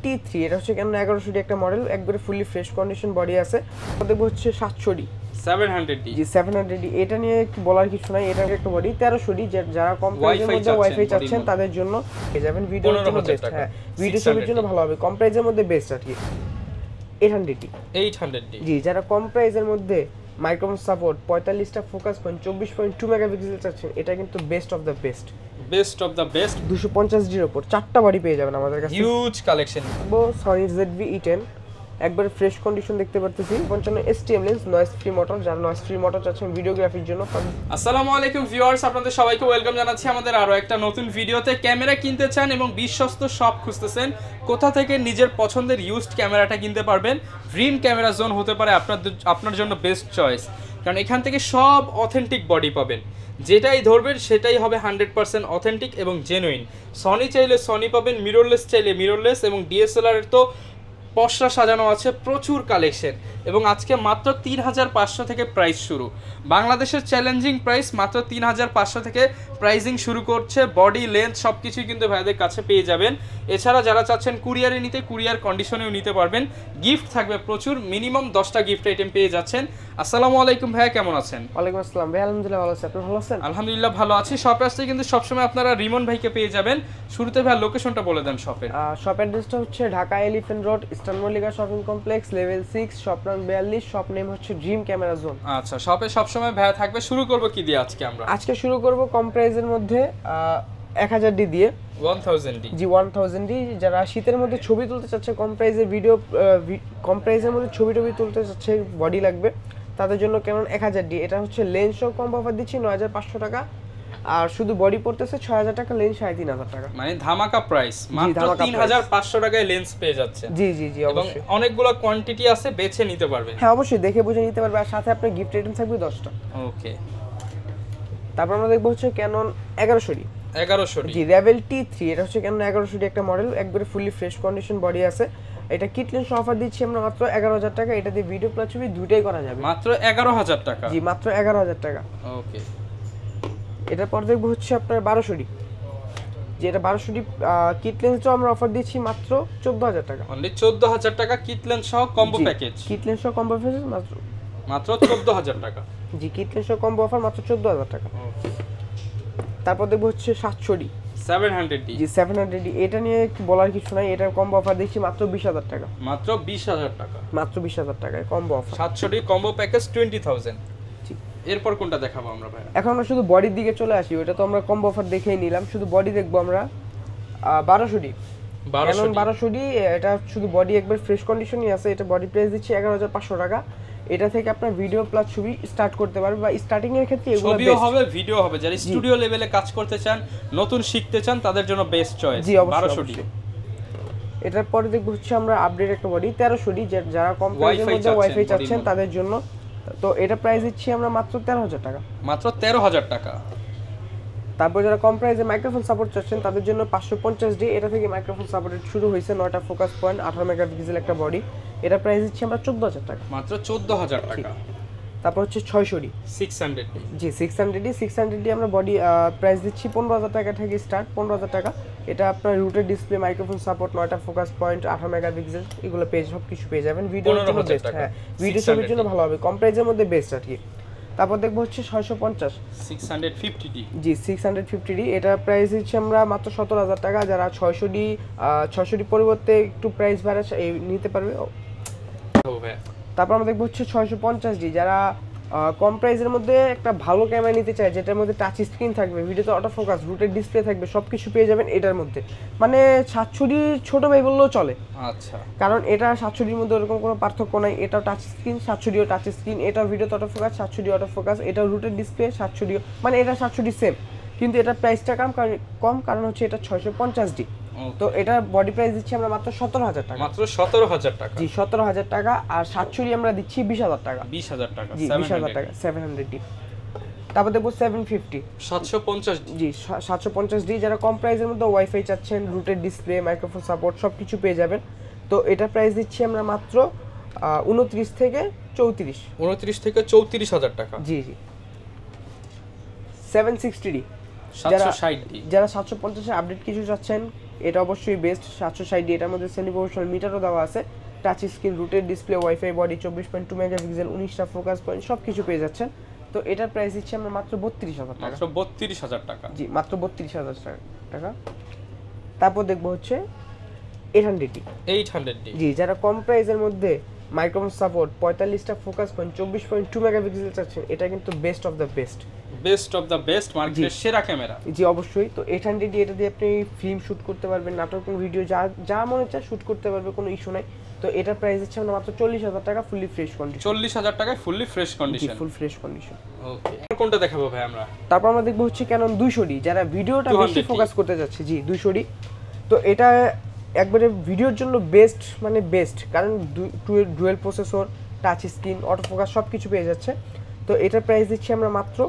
T3 এটা হচ্ছে কেন 1100 একটা মডেল, একবারে ফুললি ফ্রেশ কন্ডিশন বডি আছে। দেখবো হচ্ছে 700 700D জি 700D, এটা নিয়ে কি বলার কিছু নাই, এটা একটা বডি 1300D, যারা কম প্রাইসের মধ্যে ওয়াইফাই চাচ্ছেন তাদের জন্য পেয়ে যাবেন। ভিডিওর জন্য বেস্ট, হ্যাঁ ভিডিও ছবির জন্য ভালো হবে, কম প্রাইসের মধ্যে বেস্ট আর কি। 800D জি যারা কম প্রাইসের মধ্যে মাইক্রোফোন সাপোর্ট 45টা ফোকাস পয়েন্ট 24.2 মেগাপিক্সেল চাচ্ছেন, এটা কিন্তু বেস্ট অফ দ্য বেস্ট 250 ডির উপর 4টা বডি পেয়ে যাবেন আমাদের কাছে, হিউজ কালেকশন। সনি ZV-E10 একবারে ফ্রেশ কন্ডিশন দেখতে পারতেছি, 55 STM lens, noise free motor, যারা নয়েজ ফ্রি মোটর চাচ্ছেন ভিডিওগ্রাফির জন্য। আসসালামু আলাইকুম ভিউয়ার্স, আপনাদের সবাইকে ওয়েলকাম জানাচ্ছি আমাদের আরো একটা নতুন ভিডিওতে। ক্যামেরা কিনতে চান এবং বিশ্বস্ত শপ খুঁজতেছেন, কোথা থেকে নিজের পছন্দের ইউজড ক্যামেরাটা কিনতে পারবেন, ড্রিম ক্যামেরা জোন হতে পারে আপনার জন্য বেস্ট চয়েস। কারণ এখান থেকে সব অথেন্টিক বডি পাবেন, যেটাই ধরবেন সেটাই হবে 100% অথেন্টিক এবং জেনুইন। সনি চাইলে সনি পাবেন, মিররলেস চাইলে মিররলেস, এবং DSLR এর তো পসরা সাজানো আছে, প্রচুর কালেকশন। এবং আজকে মাত্র 3500 থেকে প্রাইস শুরু, বাংলাদেশের চ্যালেঞ্জিং প্রাইস মাত্র 3500 থেকে প্রাইজিং শুরু করছে। বডি লেন্থ সব কিছুই কিন্তু ভাইদের কাছে পেয়ে যাবেন। এছাড়া যারা চাচ্ছেন কুরিয়ারে নিতে, কুরিয়ার কন্ডিশনেও নিতে পারবেন। গিফট থাকবে প্রচুর, মিনিমাম 10টা গিফট আইটেম পেয়ে যাচ্ছেন। আসসালামু আলাইকুম ভাইয়া, কেমন আছেন? ওয়ালাইকুম আসসালাম ভাই, আলহামদুলিল্লাহ ভালো আছি, আপনি ভালো আছেন? আলহামদুলিল্লাহ ভালো আছি। শপে আসতে কিন্তু সবসময় আপনারা রিমন ভাইকে পেয়ে যাবেন। শুরুতে ভাই লোকেশনটা বলে দেন শপের। শপ অ্যাড্রেসটা হচ্ছে Dhaka elephant road, eastern Mallika shopping complex, level 6, shop নাম 42, শপ নেম হচ্ছে ড্রিম ক্যামেরা জোন। আচ্ছা, শপে সবসময় ভাইয়া থাকবে। শুরু করব কি দিয়ে আজকে? আজকে শুরু করব কম প্রাইসের মধ্যে 1000D দিয়ে। 1000D জি 1000D, যারা শীতের মধ্যে ছবি তুলতে চাচ্ছে, কম প্রাইসের ভিডিও, কম প্রাইসের মধ্যে ছবি তুলতে চাচ্ছে, বডি লাগবে, তাদের জন্য কেমন 1000D। এটা হচ্ছে লেন্স সহ কম অফার দিচ্ছি 9500 টাকা, আর শুধু বডি পড়তেছে 6000 টাকা, লেন্স 3500 টাকা, মানে ধামাকা প্রাইস। মাত্র 3500 টাকায় লেন্স পেয়ে যাচ্ছে। জি জি জি অবশ্যই, এবং অনেকগুলো কোয়ান্টিটি আছে, বেছে নিতে পারবেন। হ্যাঁ অবশ্যই দেখে বুঝে নিতে পারবে, আর সাথে আপনার গিফট আইটেম থাকবে 10টা। ওকে, তারপর আমরা দেখবো হচ্ছে ক্যানন 1100D। জি লেভেল T3 এটা হচ্ছে ক্যানন 1100D একটা মডেল, একবারে ফুললি ফ্রেশ কন্ডিশন বডি আছে। এটা কিট লেন্স অফার দিচ্ছি আমরা মাত্র 11000 টাকা, এটা দিয়ে ভিডিও প্লাস ছবি দুটোই করা যাবে মাত্র 11000 টাকা। জি মাত্র 11000 টাকা। ওকে, এটার পর দেখবো হচ্ছে আপনার 1200D, যে এটা 1200D কিট লেন্সটাও আমরা অফার দিচ্ছি মাত্র 14000 টাকা, অনলি 14000 টাকা কিট লেন্স সহ কম্বো প্যাকেজ। কিট লেন্স সহ কম্বো প্যাকেজ মাত্র 14000 টাকা। জি কিট লেন্স সহ কম্বো অফার মাত্র 14000 টাকা। তারপর দেখবো হচ্ছে 700D জি 700D, এটা নিয়ে কি বলার কিছু নাই, এটার কম্বো অফার দিচ্ছি মাত্র 20000 টাকা, মাত্র 20000 টাকা, মাত্র 20000 টাকায় combo offer. 700D combo package 20000। এরপর কোনটা দেখাবো আমরা ভাই? এখন আমরা শুধু বডির দিকে চলে আসি, ওটা তো আমরা কম্বো অফার দেখেই নিলাম, শুধু বডি দেখবো আমরা। 1200D, ক্যানন 1200D, এটা শুধু বডি একবার ফ্রেশ কন্ডিশনই আছে, এটা বডি প্রাইস দিচ্ছি 11500 টাকা। এটা থেকে আপনার ভিডিও প্লাস ছবি স্টার্ট করতে পারবে, বা স্টার্টিং এর ক্ষেত্রে এগুলো ছবিও হবে, ভিডিও হবে, যারা স্টুডিও লেভেলে কাজ করতে চান, নতুন শিখতে চান, তাদের জন্য বেস্ট চয়েস। জি 1200D। এটার পরে দেখবো হচ্ছে আমরা আপডেট একটা বডি 1300D, যারা কম প্রাইসের মধ্যে ওয়াইফাই চাচ্ছেন তাদের জন্য। তো এটা প্রাইস দিচ্ছি আমরা মাত্র 13000 টাকা, মাত্র 13000 টাকা। তারপর যারা কম প্রাইসে মাইক্রোফোন সাপোর্ট চাচ্ছেন তাদের জন্য 550D, এটা থেকে মাইক্রোফোন সাপোর্ট শুরু হয়েছে, 9টা ফোকাস পয়েন্ট, 18 মেগাপিক্সেল একটা বডি, এটা প্রাইস দিচ্ছি আমরা 14000 টাকা, মাত্র 14000 টাকা। তারপর হচ্ছে 600D 600D, জি 600D আমরা বডি প্রাইস দিচ্ছি 15000 টাকা থেকে স্টার্ট, 15000 টাকা। এটা আপনার রুটেড ডিসপ্লে, মাইক্রোফোন সাপোর্ট, 9টা ফোকাস পয়েন্ট, 18 মেগাপিক্সেল, এগুলো পেজ সব কিছু পেয়ে যাবেন। ভিডিওর জন্য বেস্ট, হ্যাঁ ভিডিও ছবির জন্য ভালো হবে, কম প্রাইসের মধ্যে বেস্ট আর কি। তারপর দেখবো হচ্ছে 650D জি 650D, এটা প্রাইস দিচ্ছি আমরা মাত্র 17000 টাকা। যারা 600D পরিবর্তে একটু প্রাইস বাড়া নিতে পারবে। তারপর আমরা দেখবো হচ্ছে 650D, যারা কম প্রাইসের মধ্যে একটা ভালো ক্যামেরা নিতে চায়, যেটার মধ্যে টাচ স্ক্রিন থাকবে, ভিডিওতে অটো ফোকাস, রুটেড ডিসপ্লে থাকবে, সবকিছু পেয়ে যাবেন এটার মধ্যে। মানে 700D ছোট ভাই বললেও চলে। আচ্ছা, কারণ এটা 700Dর মধ্যে এরকম কোনো পার্থক্য নাই, এটাও টাচ স্ক্রিন, 700Dও টাচ স্ক্রিন, এটাও ভিডিওতে auto focus, 700D auto focus, এটাও রুটেড ডিসপ্লে, 700Dও, মানে এটা 700D সেম, কিন্তু এটা প্রাইসটা কম কারণ হচ্ছে এটা 650D। তো এটা বডি প্রাইস দিচ্ছি আমরা মাত্র 17000 টাকা, মাত্র 17000 টাকা। জি 17000 টাকা। আর 700D আমরা দিচ্ছি 20000 টাকা, 20000 টাকা, জি 20000 টাকা 700D। তারপর দেখবো 750 জি 750D, যারা কম প্রাইসের মধ্যে ওয়াইফাই চাচ্ছেন, রুটেড ডিসপ্লে, মাইক্রোফোন সাপোর্ট সবকিছু পেয়ে যাবেন। তো এটা প্রাইস দিচ্ছি আমরা মাত্র 29 থেকে 34000 টাকা। জি জি 760D, 760D, যারা 750 আপডেট কিছু চাচ্ছেন, এটা অবশ্যই বেস্ট 760D। এটার মধ্যে সেমি প্রফেশনাল মিটারও দেওয়া আছে, টাচ স্ক্রিন, রুটেড ডিসপ্লে, ওয়াইফাই বডি, 24.2 মেগাপিক্সেল, 19টা ফোকাস পয়েন্ট, সব কিছু পেয়ে যাচ্ছেন। তো এটার প্রাইস দিচ্ছি আমরা মাত্র 32,000 টাকা। মাত্র 32,000 টাকা। জি মাত্র 32,000 টাকা। তারপর দেখবো হচ্ছে 800D। জি, যারা কম প্রাইসের মধ্যে মাইক্রোফোন সাপোর্ট, 45টা ফোকাস পয়েন্ট, 24.2 মেগাপিক্সেল চাচ্ছেন, এটা কিন্তু বেস্ট অফ দ্য বেস্ট, মার্কেটের সেরা ক্যামেরা। জি অবশ্যই। তো 800D এটা দিয়ে আপনি ফিল্ম শুট করতে পারবেন, নাটক, কোন ভিডিও, যা মনে চায় শুট করতে পারবে, কোনো ইস্যু নাই। তো এটার প্রাইস দিচ্ছি আমরা মাত্র 40,000 টাকা, ফুললি ফ্রেশ কন্ডিশন। 40,000 টাকায় fully fresh condition. Full fresh condition. Okay, কোনটা দেখাবো ভাই আমরা? তারপর আমরা দেখবো হচ্ছে ক্যানন 200D, যারা ভিডিওটা বেশি ফোকাস করতে যাচ্ছে। জি 200D। তো এটা একবারে ভিডিওর জন্য বেস্ট, মানে বেস্ট, কারণ dual processor, touch screen, auto focus সব কিছু পেয়ে যাচ্ছে। তো এটার প্রাইস দিচ্ছি আমরা মাত্র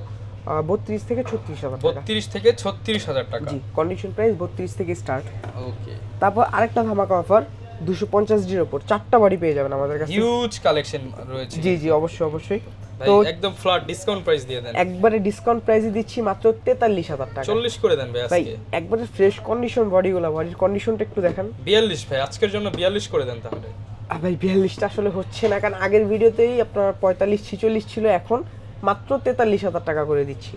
32 থেকে 36,000 টাকা। 32 থেকে 36,000 টাকা। জি, কন্ডিশন প্রাইস 32 থেকে স্টার্ট। ওকে, তারপর আরেকটা ধামাকা অফার, 250Dর উপর 4টা বডি পেয়ে যাবেন আমাদের কাছে। হিউজ কালেকশন রয়েছে। জি জি অবশ্যই। তো একদম ফ্ল্যাট ডিসকাউন্ট প্রাইস দিয়ে দেন। একবারে ডিসকাউন্ট প্রাইসে দিচ্ছি মাত্র 43,000 টাকা। 40 করে দেন ভাই আজকে। একবারে ফ্রেশ কন্ডিশন বডিগুলো, বডির কন্ডিশনটা একটু দেখেন। 42 ভাই, আজকের জন্য 42 করে দেন তাহলে। ভাই 42টা আসলে হচ্ছে না, কারণ আগের ভিডিওতেই আপনার 45-46 ছিল, এখন মাত্র 43,000 টাকা করে দিচ্ছি।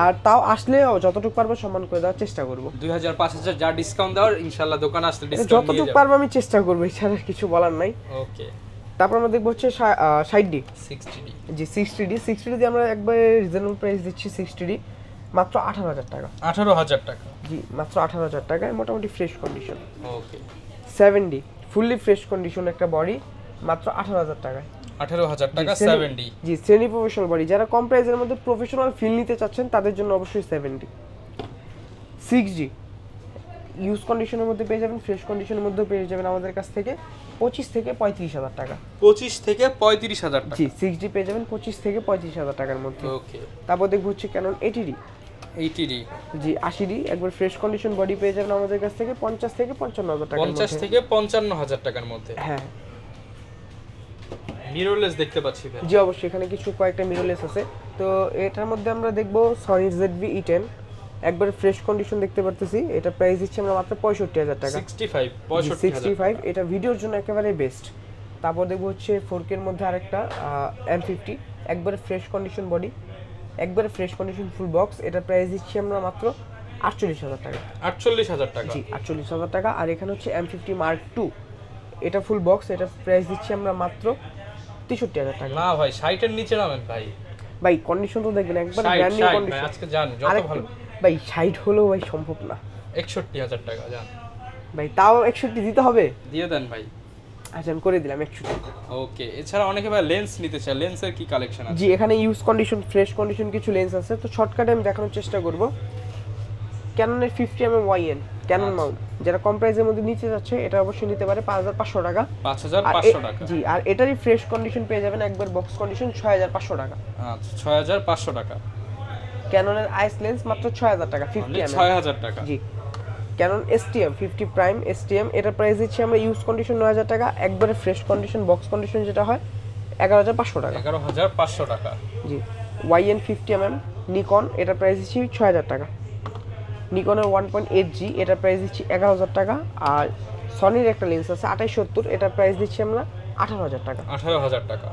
আর তাও আসলে যতটুকু পারবো সম্মান করে দেওয়ার চেষ্টা করব। 2000-5000 যা ডিসকাউন্ট দেওয়ার, ইনশাআল্লাহ দোকানে আসলে ডিসকাউন্ট দিয়ে যতটুকু পারবো আমি চেষ্টা করব, এছাড়া কিছু বলার নাই। ওকে, তারপর আমরা দেখবো হচ্ছে 60D। 60D। জি 60D দিয়ে আমরা একবারে রিজনেবল প্রাইস দিচ্ছি। 60D মাত্র 18,000 টাকা। 18,000 টাকা। জি মাত্র 18,000 টাকায় মোটামুটি ফ্রেশ কন্ডিশন। ওকে, 7D ফুললি ফ্রেশ কন্ডিশন একটা বডি, মাত্র 18,000 টাকায়। 18,000 টাকা 7D। জি সেমি প্রফেশনাল বডি, যারা কম প্রাইসের মধ্যে প্রফেশনাল ফিল নিতে চাচ্ছেন তাদের জন্য অবশ্যই 7D। 6G ইউজ কন্ডিশনের মধ্যে পেয়ে যাবেন, ফ্রেশ কন্ডিশনের মধ্যে পেয়ে যাবেন আমাদের কাছ থেকে 25 থেকে 35,000 টাকা। 25 থেকে 35,000 টাকা। জি 6G পেয়ে যাবেন 25 থেকে 35,000 টাকার মধ্যে। ওকে, তারপর দেখবো হচ্ছে ক্যানন 80D। জি 80D একবার ফ্রেশ কন্ডিশন বডি পেয়ে যাবেন আমাদের কাছ থেকে 50 থেকে 55,000 টাকা। 50 থেকে 55,000 টাকার মধ্যে। হ্যাঁ, মিররলেস দেখতে পাচ্ছি ভাই। জি অবশ্যই, এখানে কিছু কয়েকটা মিররলেস আছে। তো এটার মধ্যে আমরা দেখবো সনি ZV-E10 একবার ফ্রেশ কন্ডিশন দেখতে পারতেছি। এটা প্রাইস দিচ্ছি আমরা মাত্র 65,000 টাকা। 65 এটা ভিডিওর জন্য একেবারে বেস্ট। তারপর দেখবো হচ্ছে 4K এর মধ্যে আরেকটা M50 একবারে ফ্রেশ কন্ডিশন বডি, একবারে ফ্রেশ কন্ডিশন ফুল বক্স। এটা প্রাইস দিচ্ছি আমরা মাত্র 48,000 টাকা। 48,000 টাকা। জি 48,000 টাকা। আর এখানে হচ্ছে M50 Mark II, এটা ফুল বক্স, এটা প্রাইস দিচ্ছি আমরা মাত্র 63,000 টাকা। না ভাই 60 এর নিচে নামেন ভাই কন্ডিশন তো দেখবেন একবার ব্র্যান্ড নিউ কন্ডিশন। আজকে জান যত ভালো ভাই 60 হলো ভাই সম্ভব না। 61,000 টাকা জান ভাই, তাও 61 দিতে হবে? দিয়ে দেন ভাই। আচ্ছা আমি করে দিলাম 61। ওকে, এছাড়া অনেকে ভাই লেন্স নিতে চায়, লেন্সের কি কালেকশন আছে? জি এখানে ইউজ কন্ডিশন, ফ্রেশ কন্ডিশন কিছু লেন্স আছে। তো শর্টকাটে আমি দেখানোর চেষ্টা করব। ক্যাননের 50mm YN ক্যানন মাউন্ট, যারা কম প্রাইসের মধ্যে নিতে যাচ্ছে এটা অবশ্যই নিতে পারে 5,500 টাকা। 5,500 টাকা। জি, আর এটারই ফ্রেশ কন্ডিশন পেয়ে যাবেন একবার বক্স কন্ডিশন 6,500 টাকা। আচ্ছা 6,500 টাকা। ক্যাননের আইস লেন্স মাত্র 6,000 টাকা। 50mm 6,000 টাকা। জি ক্যানন STM 50 প্রাইম STM, এটা প্রাইস দিচ্ছি আমরা ইউজ কন্ডিশন 9,000 টাকা, একবারে ফ্রেশ কন্ডিশন বক্স কন্ডিশন যেটা হয় 11,500 টাকা। 11,500 টাকা। জি YN 50mm নিকন, এটা প্রাইস দিচ্ছি 6,000 টাকা। নিকনের 1.8G এটা প্রাইস দিচ্ছি 11,000 টাকা। আর সনির একটা লেন্স আছে 2870, এটা প্রাইস দিচ্ছি আমরা 18,000 টাকা। 18,000 টাকা।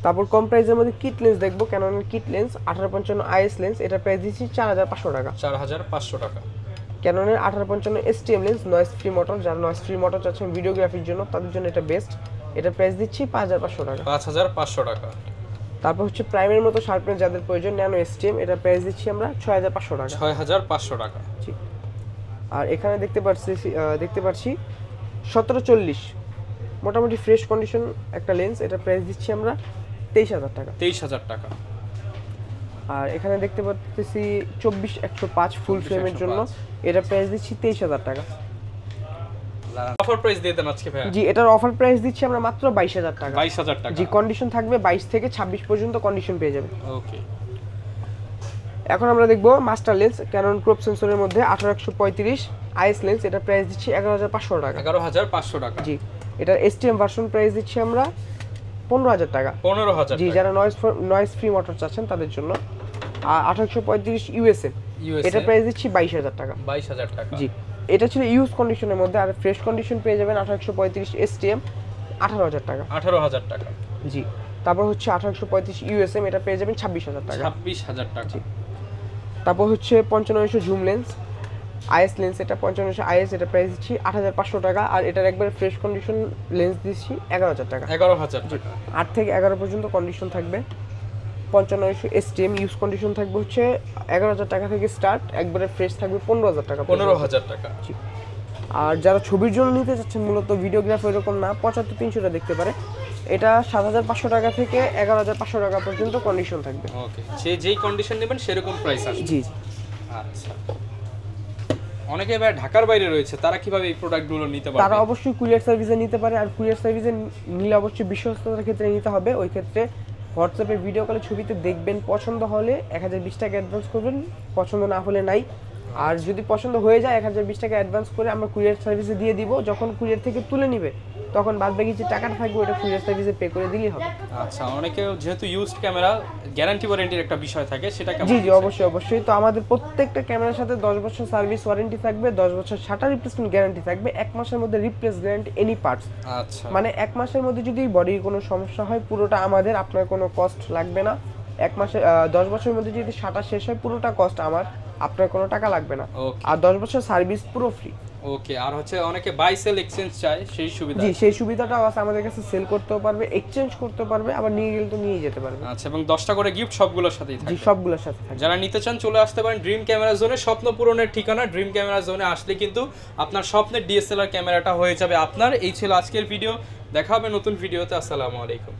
তারপর কম প্রাইসের মধ্যে কিট লেন্স দেখবো, ক্যাননের কিট লেন্স 1855 IS লেন্স, এটা প্রাইস দিচ্ছি 4,500 টাকা। 4,500 টাকা। ক্যাননের 1855 STM lens noise free motor, যারা নয়েজ ফ্রি মোটর চাচ্ছেন ভিডিওগ্রাফির জন্য তাদের জন্য এটা বেস্ট, এটা প্রাইস দিচ্ছি 5,500 টাকা। 5,500 টাকা। তারপর হচ্ছে প্রাইমের মতো শার্পনেস যাদের প্রয়োজন, ন্যানো STM, এটা প্রাইস দিচ্ছি আমরা 6,500 টাকা। 6,500 টাকা। জি। আর এখানে দেখতে পাচ্ছি 1740 মোটামুটি ফ্রেশ কন্ডিশন একটা লেন্স, এটা প্রাইস দিচ্ছি আমরা 23,000 টাকা। 23,000 টাকা। আর এখানে দেখতে পাচ্ছি 24-105 ফুল ফ্রেমের জন্য, এটা প্রাইস দিচ্ছি 23,000 টাকা। অফার প্রাইস দিয়ে দেন আজকে ভাই। জি এটার অফার প্রাইস দিচ্ছি আমরা মাত্র 22,000 টাকা। 22,000 টাকা। জি কন্ডিশন থাকবে 22 থেকে 26 পর্যন্ত কন্ডিশন পেয়ে যাবেন। ওকে, এখন আমরা দেখবো মাস্টার লেন্স ক্যানন ক্রপ সেন্সরের মধ্যে 1835 আইএস লেন্স, এটা প্রাইস দিচ্ছি 11,500 টাকা। 11,500 টাকা। জি এটার STM ভার্সন প্রাইস দিচ্ছি আমরা 15,000 টাকা। 15,000 জি যারা নয়েজ ফ্রি মোটর চাচ্ছেন তাদের জন্য। আর 1835 USA, এটা প্রাইস দিচ্ছি 22,000 টাকা। 22,000 টাকা। জি এটা ছিল ইউজ কন্ডিশনের মধ্যে, আর ফ্রেশ কন্ডিশন পেয়ে যাবেন 1835 STM 18,000 টাকা। 18,000 টাকা। জি। তারপর হচ্ছে 1835 USM, এটা পেয়ে যাবেন 26,000 টাকা। 26,000 টাকা। তারপর হচ্ছে 5500 জুম লেন্স IS লেন্স, এটা 5500 IS, এটা প্রাইস দিচ্ছি 8,500 টাকা। আর এটার একবার ফ্রেশ কন্ডিশন লেন্স দিচ্ছি 11,000 টাকা। 11,000 টাকা। 8 থেকে 11 পর্যন্ত কন্ডিশন থাকবে। 5500 STM ইউজ কন্ডিশন থাকবে হচ্ছে 11,000 টাকা থেকে স্টার্ট, একবারে ফ্রেশ থাকবে 15,000 টাকা। 15,000 টাকা। আর যারা ছবির জন্য নিতে চাচ্ছেন, মূলত ভিডিওগ্রাফি এরকম না, 7500টা দেখতে পারে, এটা 7,500 টাকা থেকে 11,500 টাকা পর্যন্ত কন্ডিশন থাকবে। ওকে, সে যেই কন্ডিশন নেবেন সেরকম প্রাইস আসবে। জি। আচ্ছা, অনেকে ভাই ঢাকার বাইরে রয়েছে, তারা কিভাবে এই প্রোডাক্টগুলো নিতে পারবে? তারা অবশ্যই কুরিয়ার সার্ভিসে নিতে পারে, আর কুরিয়ার সার্ভিসে নিলে অবশ্যই বিশ্বস্ততার ক্ষেত্রে নিতে হবে। ওই ক্ষেত্রে হোয়াটসঅ্যাপে ভিডিও কলে ছবিতে দেখবেন, পছন্দ হলে 1020 টাকা অ্যাডভান্স করবেন, পছন্দ না হলে নাই। আর যদি পছন্দ হয়ে যায় 1020 টাকা অ্যাডভান্স করে আমরা কুরিয়ার সার্ভিসে দিয়ে দিব। যখন কুরিয়ার থেকে তুলে নিবে তখন বাদবাকি যে টাকাটা থাকবে ওটা কুরিয়ার সার্ভিসে পে করে দিলেই হবে। আচ্ছা, অনেকে যেহেতু ইউজড ক্যামেরা গ্যারান্টি ওয়ারেন্টির একটা বিষয় থাকে, সেটা কেমন? জি, অবশ্যই। তো আমাদের প্রত্যেকটা ক্যামেরার সাথে 10 বছর সার্ভিস ওয়ারেন্টি থাকবে, 10 বছর শাটার রিপ্লেসমেন্ট গ্যারান্টি থাকবে, 1 মাসের মধ্যে রিপ্লেস গ্যারান্টি এনি পার্টস। আচ্ছা, মানে 1 মাসের মধ্যে যদি বডির কোনো সমস্যা হয় পুরোটা আমাদের, আপনার কোনো কস্ট লাগবে না। 1 মাসে 10 বছরের মধ্যে যদি শাটার শেষ হয় পুরোটা কস্ট আমার, আপনার কোনো টাকা লাগবে না। আর 10 বছর সার্ভিস পুরো ফ্রি। ওকে, আর হচ্ছে অনেকে বাই সেল এক্সচেঞ্জ চায়, সেই সুবিধা? জি, সেই সুবিধাটাও আছে আমাদের কাছে, সেল করতেও পারবে, এক্সচেঞ্জ করতে পারবে, আবার নিয়ে গেলে তো নিয়ে যেতে পারবে। আচ্ছা, এবং 10টা করে গিফট সবগুলোর সাথেই জি, থাকবে? সবগুলোর সাথে থাকবে। যারা নিতে চান চলে আসতে পারেন ড্রিম ক্যামেরা জোনে। স্বপ্ন পূরণের ঠিকানা ড্রিম ক্যামেরা জোনে আসলে কিন্তু আপনার স্বপ্নের DSLR ক্যামেরাটা হয়ে যাবে আপনার। এই ছিল আজকের ভিডিও, দেখা হবে নতুন ভিডিওতে। আসসালামু আলাইকুম।